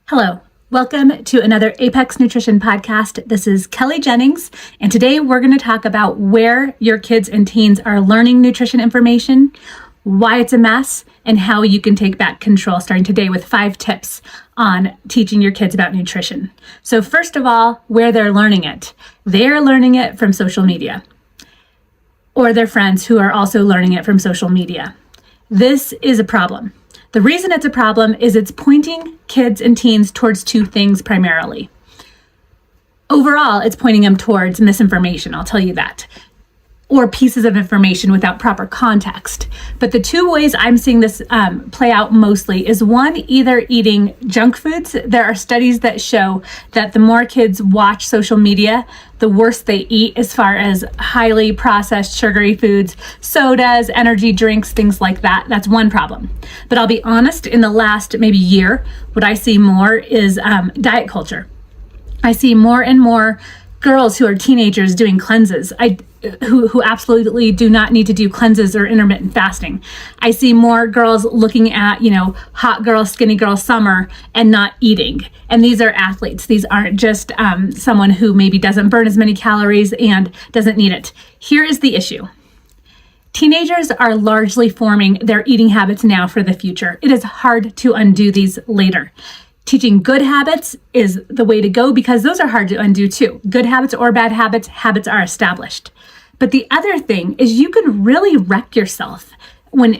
Hello, welcome to another Apex Nutrition podcast. This is Kelly Jennings, and today we're going to talk about where your kids and teens are learning nutrition information, why it's a mess, and how you can take back control, starting today with 5 tips on teaching your kids about nutrition. So first of all, where they're learning it. They're learning it from social media, or their friends who are also learning it from social media. This is a problem. The reason it's a problem is it's pointing kids and teens towards 2 things primarily. Overall, it's pointing them towards misinformation, I'll tell you that, or pieces of information without proper context. But the 2 ways I'm seeing this play out mostly is one, either eating junk foods. There are studies that show that the more kids watch social media, the worse they eat as far as highly processed sugary foods, sodas, energy drinks, things like that. That's one problem. But I'll be honest, in the last maybe year, what I see more is diet culture. I see more and more girls who are teenagers doing cleanses, who absolutely do not need to do cleanses or intermittent fasting. I see more girls looking at, hot girl, skinny girl summer and not eating. And these are athletes. These aren't just someone who maybe doesn't burn as many calories and doesn't need it. Here is the issue. Teenagers are largely forming their eating habits now for the future. It is hard to undo these later. Teaching good habits is the way to go because those are hard to undo too. Good habits or bad habits, habits are established. But the other thing is you can really wreck yourself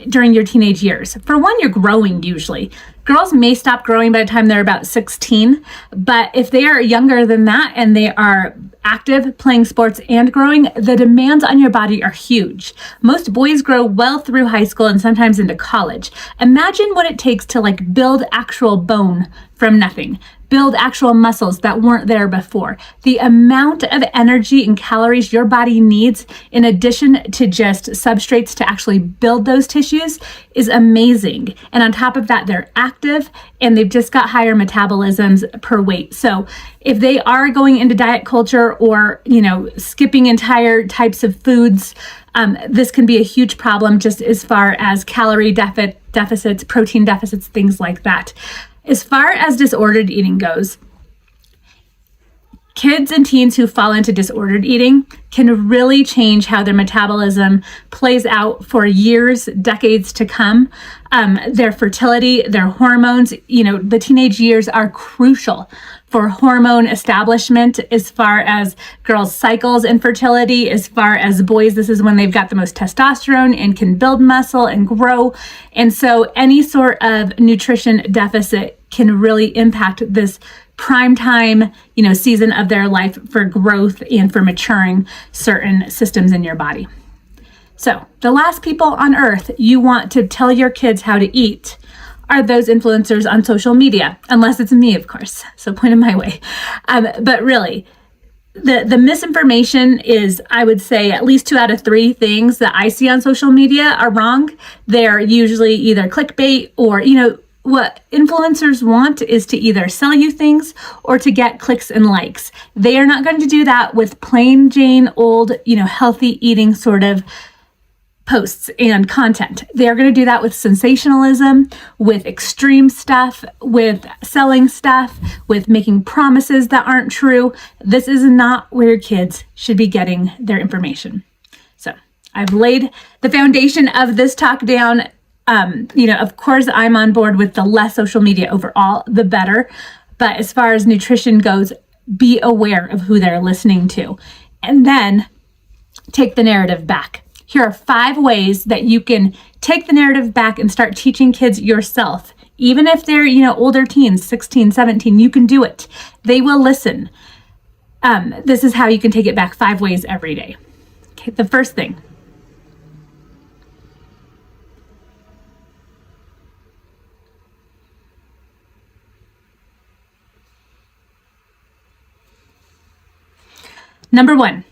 during your teenage years. For one, you're growing usually. Girls may stop growing by the time they're about 16, but if they are younger than that and they are active, playing sports and growing, the demands on your body are huge. Most boys grow well through high school and sometimes into college. Imagine what it takes to build actual bone from nothing. Build actual muscles that weren't there before. The amount of energy and calories your body needs in addition to just substrates to actually build those tissues is amazing. And on top of that, they're active and they've just got higher metabolisms per weight. So if they are going into diet culture or, skipping entire types of foods, this can be a huge problem just as far as calorie deficits, protein deficits, things like that. As far as disordered eating goes, kids and teens who fall into disordered eating can really change how their metabolism plays out for years, decades to come. Their fertility, their hormones, the teenage years are crucial for hormone establishment as far as girls' cycles and fertility. As far as boys, this is when they've got the most testosterone and can build muscle and grow. And so any sort of nutrition deficit can really impact this prime time, season of their life for growth and for maturing certain systems in your body. So the last people on earth you want to tell your kids how to eat are those influencers on social media, unless it's me, of course. So point them my way. But really, the misinformation is, I would say, at least 2 out of 3 things that I see on social media are wrong. They're usually either clickbait or, what influencers want is to either sell you things or to get clicks and likes. They are not going to do that with plain Jane old, healthy eating sort of posts and content. They are going to do that with sensationalism, with extreme stuff, with selling stuff, with making promises that aren't true. This is not where your kids should be getting their information. So I've laid the foundation of this talk down. Of course, I'm on board with the less social media overall, the better. But as far as nutrition goes, be aware of who they're listening to. And then take the narrative back. Here are 5 ways that you can take the narrative back and start teaching kids yourself. Even if they're, older teens, 16, 17, you can do it. They will listen. This is how you can take it back 5 ways every day. Okay, the first thing. Number 1,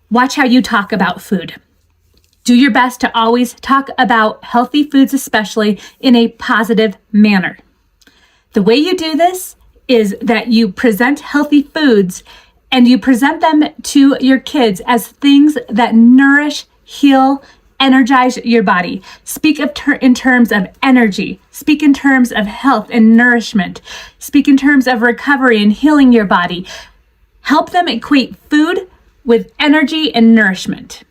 watch how you talk about food. Do your best to always talk about healthy foods, especially in a positive manner. The way you do this is that you present healthy foods and you present them to your kids as things that nourish, heal, Energize your body. Speak in terms of energy. Speak in terms of health and nourishment. Speak in terms of recovery and healing your body. Help them equate food with energy and nourishment.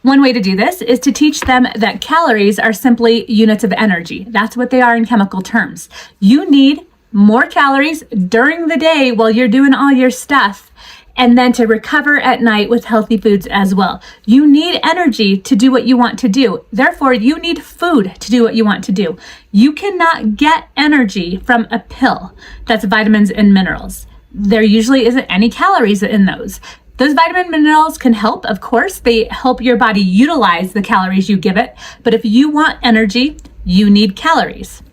One way to do this is to teach them that calories are simply units of energy. That's what they are in chemical terms. You need more calories during the day while you're doing all your stuff, and then to recover at night with healthy foods as well. You need energy to do what you want to do. Therefore, you need food to do what you want to do. You cannot get energy from a pill that's vitamins and minerals. There usually isn't any calories in those. Those vitamin minerals can help, of course. They help your body utilize the calories you give it. But if you want energy, you need calories.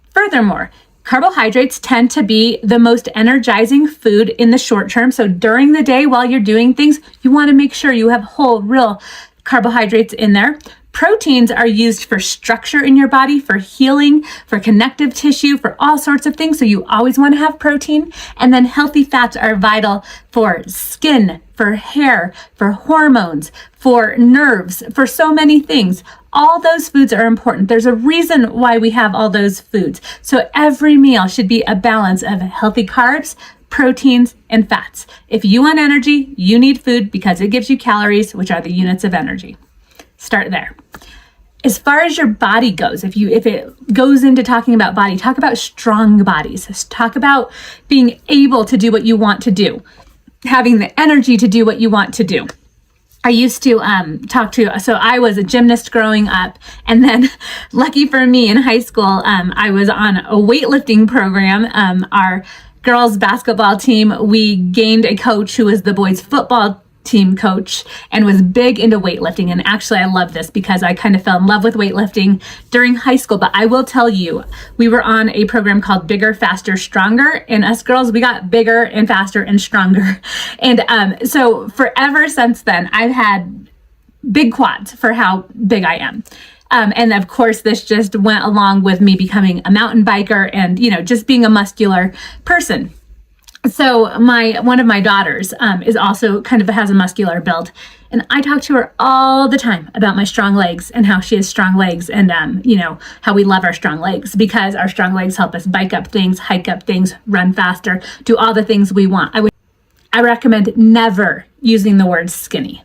Furthermore, carbohydrates tend to be the most energizing food in the short term. So during the day while you're doing things, you want to make sure you have whole, real carbohydrates in there. Proteins are used for structure in your body, for healing, for connective tissue, for all sorts of things. So you always want to have protein. And then healthy fats are vital for skin, for hair, for hormones, for nerves, for so many things. All those foods are important. There's a reason why we have all those foods. So every meal should be a balance of healthy carbs, proteins, and fats. If you want energy, you need food because it gives you calories, which are the units of energy. Start there. As far as your body goes, if it goes into talking about body, talk about strong bodies. Talk about being able to do what you want to do, having the energy to do what you want to do. I used to so I was a gymnast growing up, and then lucky for me in high school, I was on a weightlifting program. Our girls basketball team, we gained a coach who was the boys football team coach and was big into weightlifting. And actually, I love this because I kind of fell in love with weightlifting during high school. But I will tell you, we were on a program called Bigger, Faster, Stronger. And us girls, we got bigger and faster and stronger. And so forever since then, I've had big quads for how big I am. And of course, this just went along with me becoming a mountain biker and, just being a muscular person. So one of my daughters is also kind of has a muscular build, and I talk to her all the time about my strong legs and how she has strong legs, and how we love our strong legs because our strong legs help us bike up things, hike up things, run faster, do all the things we want. I recommend never using the word skinny.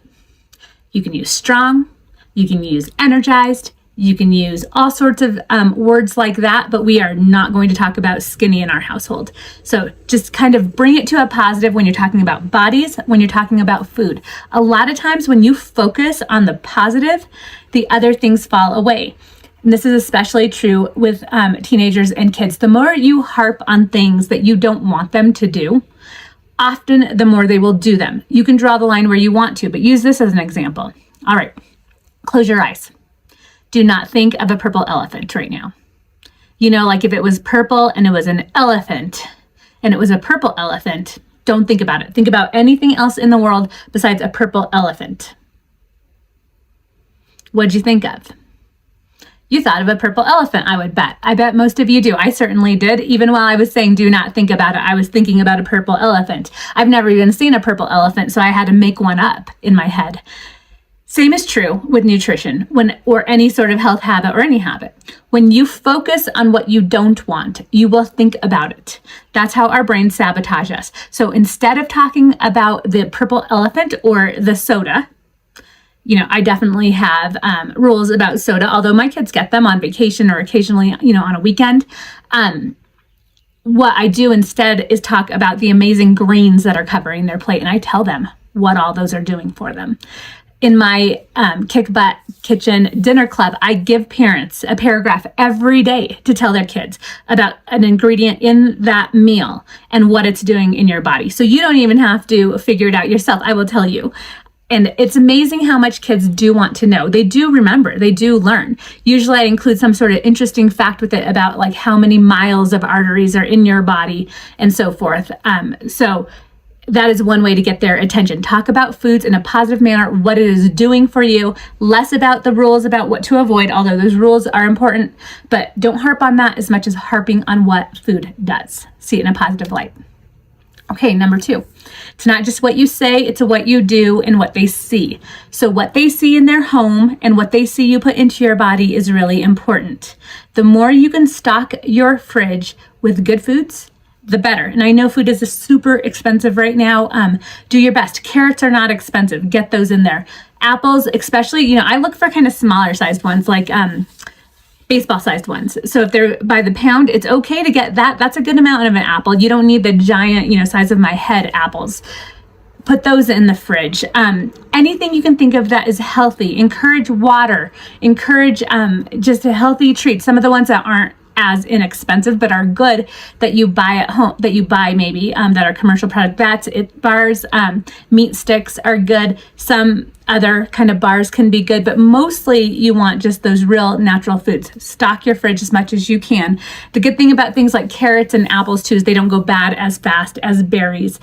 You can use strong, you can use energized, you can use all sorts of words like that, but we are not going to talk about skinny in our household. So just kind of bring it to a positive when you're talking about bodies, when you're talking about food. A lot of times when you focus on the positive, the other things fall away. And this is especially true with teenagers and kids. The more you harp on things that you don't want them to do, often the more they will do them. You can draw the line where you want to, but use this as an example. All right, close your eyes. Do not think of a purple elephant right now. Like if it was purple and it was an elephant and it was a purple elephant, don't think about it. Think about anything else in the world besides a purple elephant. What'd you think of? You thought of a purple elephant, I would bet. I bet most of you do. I certainly did. Even while I was saying do not think about it, I was thinking about a purple elephant. I've never even seen a purple elephant, so I had to make one up in my head. Same is true with nutrition or any sort of health habit or any habit. When you focus on what you don't want, you will think about it. That's how our brains sabotage us. So instead of talking about the purple elephant or the soda, I definitely have rules about soda, although my kids get them on vacation or occasionally, on a weekend. What I do instead is talk about the amazing greens that are covering their plate, and I tell them what all those are doing for them. In my Kick Butt Kitchen Dinner Club, I give parents a paragraph every day to tell their kids about an ingredient in that meal and what it's doing in your body. So you don't even have to figure it out yourself. I will tell you. And it's amazing how much kids do want to know. They do remember, they do learn. Usually I include some sort of interesting fact with it about like how many miles of arteries are in your body and so forth. So that is one way to get their attention. Talk about foods in a positive manner, what it is doing for you, less about the rules about what to avoid, although those rules are important, but don't harp on that as much as harping on what food does. See it in a positive light. Okay, number 2. It's not just what you say, it's what you do and what they see. So what they see in their home and what they see you put into your body is really important. The more you can stock your fridge with good foods, the better. And I know food is super expensive right now. Do your best. Carrots are not expensive. Get those in there. Apples, especially, I look for kind of smaller sized ones, like baseball sized ones. So if they're by the pound, it's okay to get that. That's a good amount of an apple. You don't need the giant, size of my head apples. Put those in the fridge. Anything you can think of that is healthy. Encourage water. Encourage just a healthy treat. Some of the ones that aren't as inexpensive but are good that you buy at home, that you buy maybe that are commercial product. That's it. Bars, meat sticks are good. Some other kind of bars can be good, but mostly you want just those real natural foods. Stock your fridge as much as you can. The good thing about things like carrots and apples too is they don't go bad as fast as berries.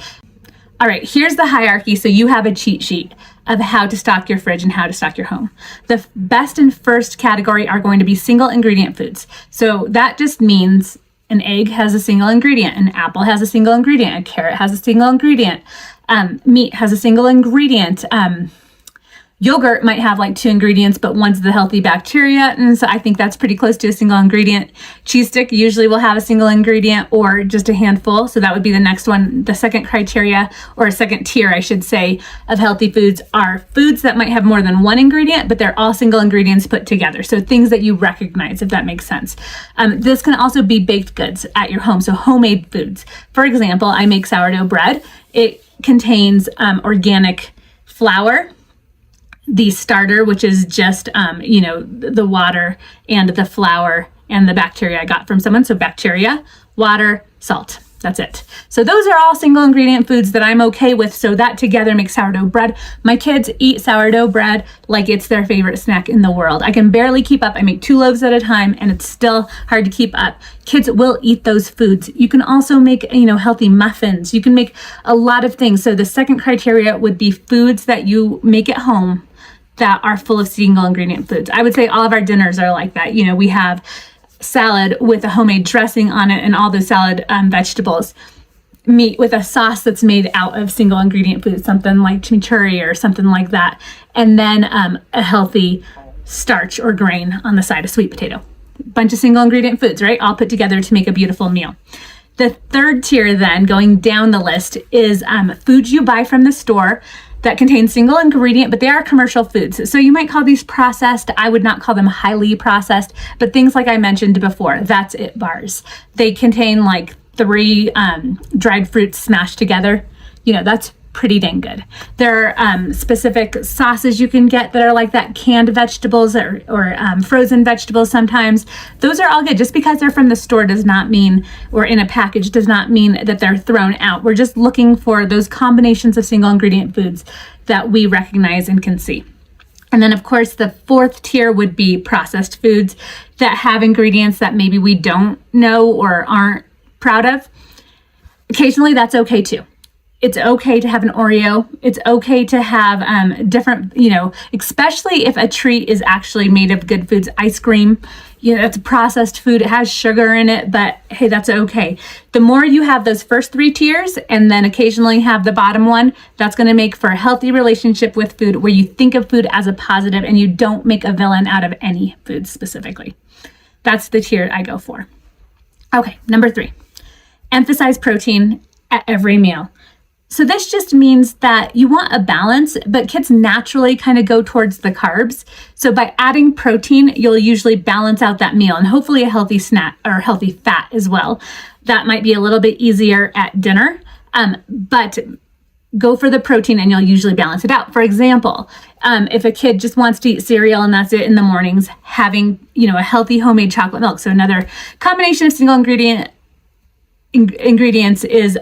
All right, here's the hierarchy. So you have a cheat sheet of how to stock your fridge and how to stock your home. The best and first category are going to be single ingredient foods. So that just means an egg has a single ingredient, an apple has a single ingredient, a carrot has a single ingredient, meat has a single ingredient, yogurt might have like 2 ingredients, but one's the healthy bacteria. And so I think that's pretty close to a single ingredient. Cheese stick usually will have a single ingredient or just a handful. So that would be the next one. The second criteria, or a second tier, I should say, of healthy foods are foods that might have more than 1 ingredient, but they're all single ingredients put together. So things that you recognize, if that makes sense. This can also be baked goods at your home. So homemade foods. For example, I make sourdough bread. It contains organic flour, the starter, which is just, the water and the flour and the bacteria I got from someone. So bacteria, water, salt. That's it. So those are all single ingredient foods that I'm okay with. So that together makes sourdough bread. My kids eat sourdough bread like it's their favorite snack in the world. I can barely keep up. I make 2 loaves at a time and it's still hard to keep up. Kids will eat those foods. You can also make, healthy muffins. You can make a lot of things. So the second criteria would be foods that you make at home that are full of single ingredient foods. I would say all of our dinners are like that. We have salad with a homemade dressing on it and all the salad vegetables. Meat with a sauce that's made out of single ingredient foods, something like chimichurri or something like that. And then a healthy starch or grain on the side, of sweet potato. Bunch of single ingredient foods, right? All put together to make a beautiful meal. The third tier then, going down the list, is foods you buy from the store that contain single ingredient, but they are commercial foods. So you might call these processed. I would not call them highly processed, but things like I mentioned before, that's it bars. They contain like 3 dried fruits smashed together. That's pretty dang good. There are specific sauces you can get that are like that, canned vegetables or frozen vegetables sometimes. Those are all good. Just because they're from the store does not mean, or in a package does not mean that they're thrown out. We're just looking for those combinations of single ingredient foods that we recognize and can see. And then of course the fourth tier would be processed foods that have ingredients that maybe we don't know or aren't proud of. Occasionally that's okay too. It's okay to have an Oreo. It's okay to have different, especially if a treat is actually made of good foods. Ice cream, it's a processed food. It has sugar in it, but hey, that's okay. The more you have those first 3 tiers and then occasionally have the bottom one, that's going to make for a healthy relationship with food where you think of food as a positive and you don't make a villain out of any food specifically. That's the tier I go for. Okay, number 3, emphasize protein at every meal. So this just means that you want a balance, but kids naturally kind of go towards the carbs. So by adding protein, you'll usually balance out that meal and hopefully a healthy snack or healthy fat as well. That might be a little bit easier at dinner, but go for the protein and you'll usually balance it out. For example, if a kid just wants to eat cereal and that's it in the mornings, having, a healthy homemade chocolate milk. So another combination of single ingredients is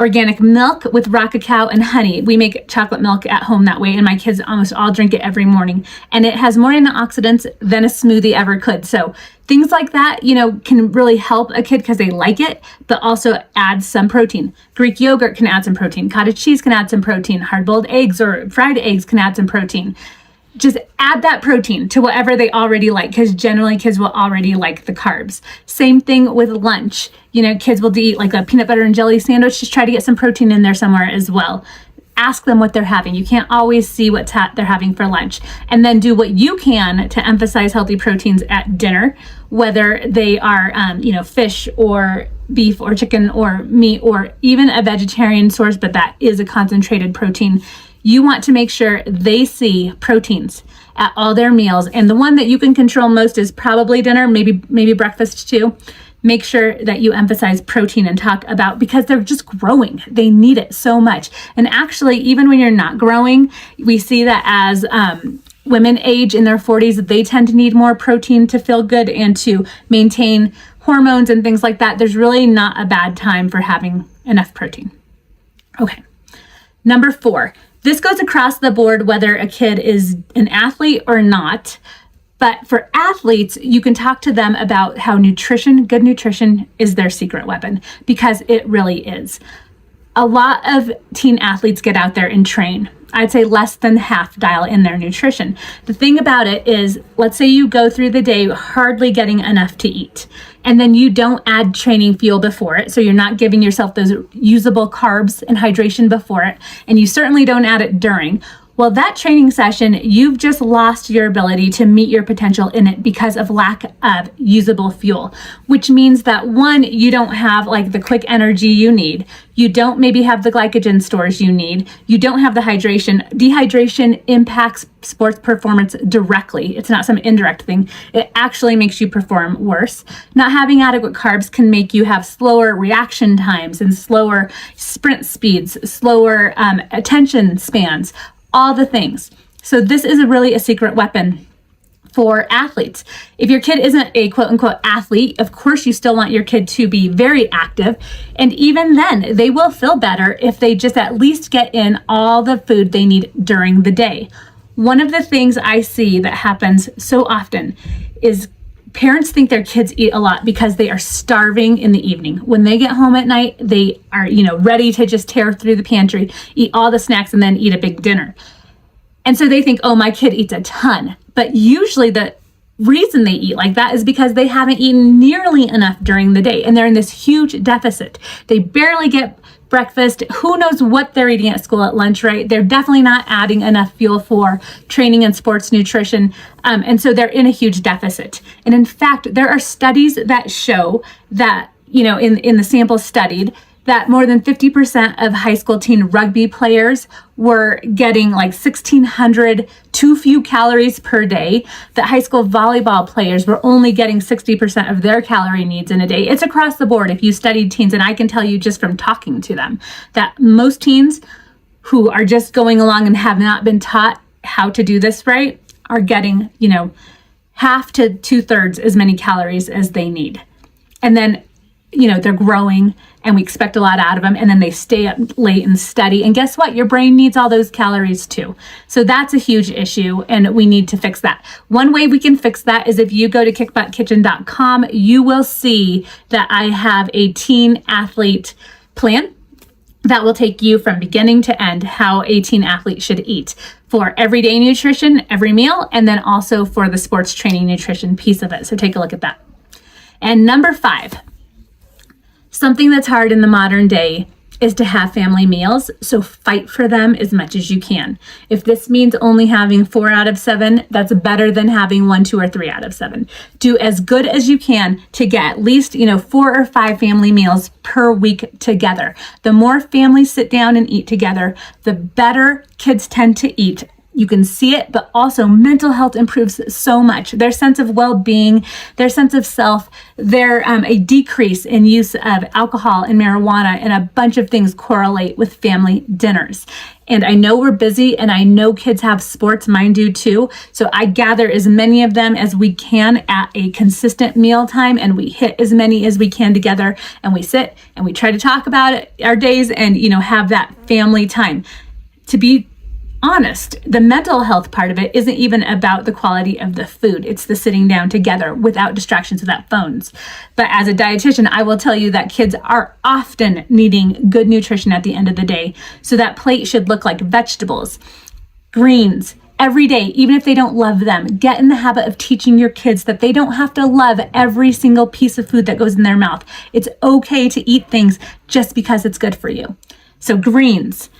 organic milk with raw cacao and honey. We make chocolate milk at home that way, and my kids almost all drink it every morning. And it has more antioxidants than a smoothie ever could. So things like that, can really help a kid because they like it, but also add some protein. Greek yogurt can add some protein. Cottage cheese can add some protein. Hard-boiled eggs or fried eggs can add some protein. just add that protein to whatever they already like, because generally kids will already like the carbs. Same thing with lunch. Kids will eat like a peanut butter and jelly sandwich. Just try to get some protein in there somewhere as well. Ask them what they're having. You can't always see what they're having for lunch. And then do what you can to emphasize healthy proteins at dinner, whether they are, fish or beef or chicken or meat or even a vegetarian source, but that is a concentrated protein. You want to make sure they see proteins at all their meals. And the one that you can control most is probably dinner, maybe breakfast too. Make sure that you emphasize protein and talk about, because they're just growing. They need it so much. And actually, even when you're not growing, we see that as women age in their 40s, they tend to need more protein to feel good and to maintain hormones and things like that. There's really not a bad time for having enough protein. Okay. Number 4, this goes across the board, whether a kid is an athlete or not. But for athletes, you can talk to them about how good nutrition is their secret weapon, because it really is. A lot of teen athletes get out there and train. I'd say less than half dial in their nutrition. The thing about it is, let's say you go through the day hardly getting enough to eat, and then you don't add training fuel before it. So you're not giving yourself those usable carbs and hydration before it, and you certainly don't add it during. Well, that training session, you've just lost your ability to meet your potential in it because of lack of usable fuel, which means that 1, you don't have like the quick energy you need. You don't maybe have the glycogen stores you need. You don't have the hydration. Dehydration impacts sports performance directly. It's not some indirect thing. It actually makes you perform worse. Not having adequate carbs can make you have slower reaction times and slower sprint speeds, slower attention spans, all the things. So this is really a secret weapon for athletes. If your kid isn't a quote unquote athlete, of course you still want your kid to be very active. And even then, they will feel better if they just at least get in all the food they need during the day. One of the things I see that happens so often is parents think their kids eat a lot because they are starving in the evening. When they get home at night, they are, ready to just tear through the pantry, eat all the snacks, and then eat a big dinner. And so they think, oh, my kid eats a ton. But usually the reason they eat like that is because they haven't eaten nearly enough during the day, and they're in this huge deficit. They barely get breakfast. Who knows what they're eating at school at lunch, right? They're definitely not adding enough fuel for training and sports nutrition. And so they're in a huge deficit. And in fact, there are studies that show that, in the sample studied, that more than 50% of high school teen rugby players were getting like 1,600 too few calories per day. That high school volleyball players were only getting 60% of their calorie needs in a day. It's across the board if you studied teens, and I can tell you just from talking to them that most teens who are just going along and have not been taught how to do this right are getting, half to 2/3 as many calories as they need. And then they're growing and we expect a lot out of them, and then they stay up late and study. And guess what? Your brain needs all those calories too. So that's a huge issue, and we need to fix that. One way we can fix that is if you go to kickbuttkitchen.com, you will see that I have a teen athlete plan that will take you from beginning to end how a teen athlete should eat for everyday nutrition, every meal, and then also for the sports training nutrition piece of it. So take a look at that. And number 5, something that's hard in the modern day is to have family meals, so fight for them as much as you can. If this means only having 4 out of 7, that's better than having 1, 2, or 3 out of 7. Do as good as you can to get at least, 4 or 5 family meals per week together. The more families sit down and eat together, the better kids tend to eat. You can see it, but also mental health improves so much. Their sense of well-being, their sense of self, a decrease in use of alcohol and marijuana, and a bunch of things correlate with family dinners. And I know we're busy, and I know kids have sports, mine do too. So I gather as many of them as we can at a consistent meal time, and we hit as many as we can together, and we sit and we try to talk about it, our days, and have that family time. To be honest, the mental health part of it isn't even about the quality of the food. It's the sitting down together without distractions, without phones. But as a dietitian, I will tell you that kids are often needing good nutrition at the end of the day. So that plate should look like vegetables, greens, every day, even if they don't love them. Get in the habit of teaching your kids that they don't have to love every single piece of food that goes in their mouth. It's okay to eat things just because it's good for you. So greens,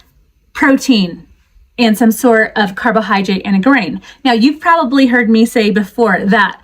protein, and some sort of carbohydrate and a grain. Now, you've probably heard me say before that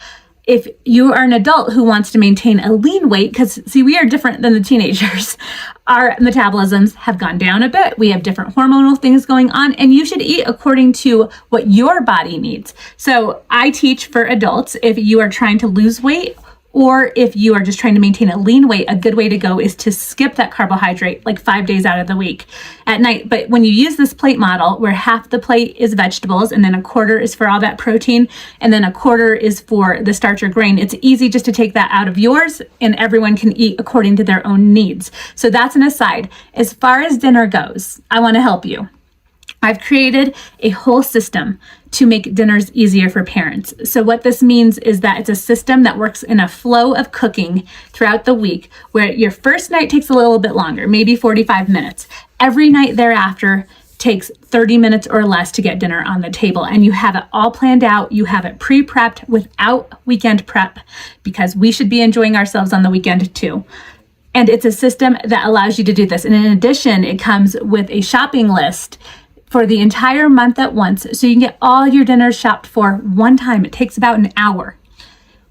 if you are an adult who wants to maintain a lean weight, because see, we are different than the teenagers. Our metabolisms have gone down a bit. We have different hormonal things going on, and you should eat according to what your body needs. So I teach for adults, if you are trying to lose weight, or if you are just trying to maintain a lean weight, a good way to go is to skip that carbohydrate like 5 days out of the week at night. But when you use this plate model where half the plate is vegetables and then a quarter is for all that protein and then a quarter is for the starch or grain, it's easy just to take that out of yours and everyone can eat according to their own needs. So that's an aside. As far as dinner goes, I want to help you. I've created a whole system to make dinners easier for parents. So what this means is that it's a system that works in a flow of cooking throughout the week, where your first night takes a little bit longer, maybe 45 minutes. Every night thereafter takes 30 minutes or less to get dinner on the table, and you have it all planned out. You have it pre-prepped without weekend prep, because we should be enjoying ourselves on the weekend too. And it's a system that allows you to do this. And in addition, it comes with a shopping list for the entire month at once, so you can get all your dinners shopped for one time. It takes about an hour.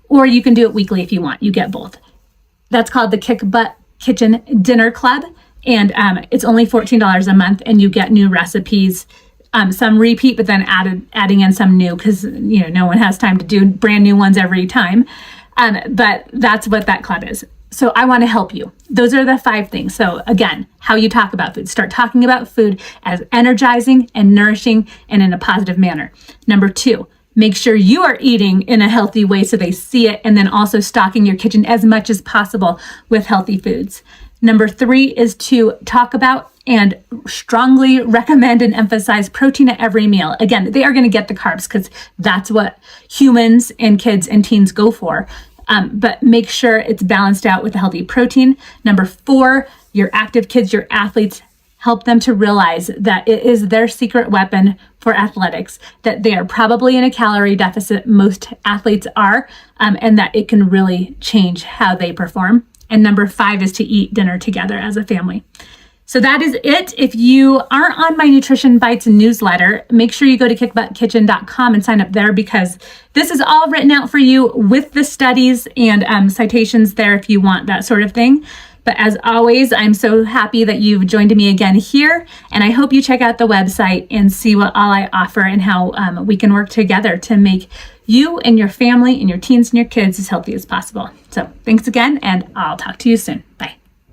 Or you can do it weekly if you want. You get both. That's called the Kick Butt Kitchen Dinner Club, and it's only $14 a month, and you get new recipes. Some repeat, but then adding in some new, because no one has time to do brand new ones every time. But that's what that club is. So I want to help you. Those are the 5 things. So again, how you talk about food. Start talking about food as energizing and nourishing and in a positive manner. Number 2, make sure you are eating in a healthy way so they see it, and then also stocking your kitchen as much as possible with healthy foods. Number 3 is to talk about and strongly recommend and emphasize protein at every meal. Again, they are going to get the carbs because that's what humans and kids and teens go for. But make sure it's balanced out with a healthy protein. Number 4, your active kids, your athletes, help them to realize that it is their secret weapon for athletics, that they are probably in a calorie deficit. Most athletes are, and that it can really change how they perform. And number 5 is to eat dinner together as a family. So that is it. If you aren't on my Nutrition Bites newsletter, make sure you go to kickbuttkitchen.com and sign up there, because this is all written out for you with the studies and citations there if you want that sort of thing. But as always, I'm so happy that you've joined me again here, and I hope you check out the website and see what all I offer and how we can work together to make you and your family and your teens and your kids as healthy as possible. So thanks again, and I'll talk to you soon. Bye.